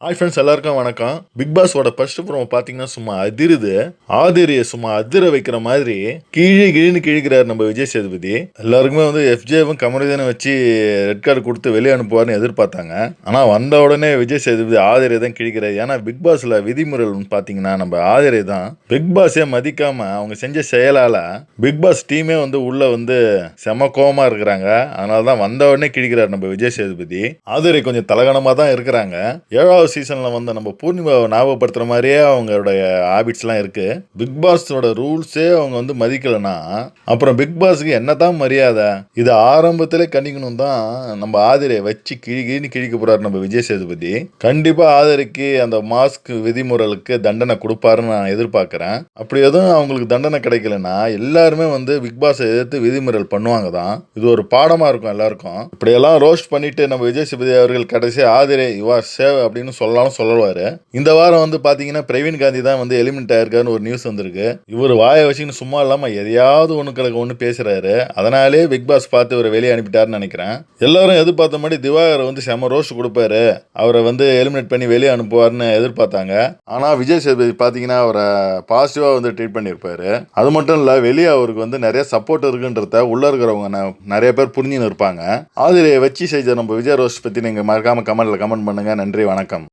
Hi friends, எல்லாருக்கும் வணக்கம். Big பாஸோட first promo பார்த்தீங்கன்னா சும்மா அதிருது. ஆதிரியை சும்மா அதிர வைக்கிற மாதிரி கீழே கிழிக்கிறார் நம்ம விஜய் சேதுபதி. எல்லாருக்குமே வந்து எஃப்ஜேவும் கமருதீனை வச்சு ரெட் கார்டு கொடுத்து வெளியே அனுப்புவார்னு எதிர்பார்த்தாங்க. ஆனால் வந்த உடனே விஜய் சேதுபதி ஆதிரியை தான் கிழிக்கிறார். ஏன்னா பிக் பாஸ்ல விதிமுறைகள் பார்த்தீங்கன்னா நம்ம ஆதிரை தான் பிக் பாஸே மதிக்காம அவங்க செஞ்ச செயலால பிக் பாஸ் டீமே வந்து உள்ள வந்து செம கோவமா இருக்கிறாங்க. அதனால தான் வந்த உடனே கிழிக்கிறார் நம்ம விஜய் சேதுபதி. ஆதிரை கொஞ்சம் தலகணமாக தான் இருக்கிறாங்க. 7வது சீசன்ல வந்து நம்ம பூர்ணிமாவை ஞாபகப்படுத்துற மாதிரியே அவங்களுடைய ஹாபிட்ஸ்லாம் இருக்கு. பிக் பாஸோட ரூல்ஸே அவங்க வந்து மதிக்கலன்னா அப்புறம் பிக் பாஸுக்கு என்னதான் மரியாதை? இது ஆரம்பத்திலே கணிக்கணும் தான் நம்ம ஆதிரை வச்சு கிழிக்க போறாரு நம்ம விஜய் சேதுபதி. கண்டிப்பா ஆதிரைக்கு அந்த மாஸ்க் விதிமுறைகளுக்கு தண்டனை கொடுப்பாருன்னு நான் எதிர்பார்க்கிறேன். அப்படி எதுவும் அவங்களுக்கு தண்டனை கிடைக்கலன்னா எல்லாருமே வந்து பிக் பாஸை எதிர்த்து விதிமுறைகள் பண்ணுவாங்க தான். இது ஒரு பாடமா இருக்கும் எல்லாருக்கும். இப்படியெல்லாம் ரோஸ்ட் பண்ணிட்டு நம்ம விஜய் சேதுபதி அவர்கள் கடைசி ஆதிரை யுவா சேவ் அப்படின்னு சொல்லுவாரு. இந்த வாரம் வந்து பாத்தீங்கன்னா பிரவீன் காந்தி தான் வந்து எலிமெண்ட் ஆயிருக்காருன்னு ஒரு நியூஸ் வந்திருக்கு. இவர் வாயை வச்சுன்னு சும்மா இல்லாம எதையாவது ஒண்ணு பேசுறாரு. அதனாலே பிக் பாஸ் பார்த்து இவரை வெளியே அனுப்பிட்டாருன்னு நினைக்கிறேன். எல்லாரும் எதிர்பார்த்த மாதிரி திவாகர் வந்து செம ரோஸ்ட் கொடுப்பாரு, அவரை வந்து எலிமினேட் பண்ணி வெளியே அனுப்புவார்னு எதிர்பார்த்தாங்க. ஆனா விஜய் சேதுபதி பாத்தீங்கன்னா அவரை பாசிட்டிவா வந்து ட்ரீட் பண்ணியிருப்பாரு. அது மட்டும் இல்ல, வெளியே அவருக்கு வந்து நிறைய சப்போர்ட் இருக்குன்றத உள்ள இருக்கிறவங்க நிறைய பேர் புரிஞ்சுன்னு இருப்பாங்க. ஆதிரியை வச்சு செஞ்ச நம்ம விஜய் ரோஸ்ட் பத்தி நீங்க மறக்காம கமெண்ட்ல கமெண்ட் பண்ணுங்க. நன்றி, வணக்கம்.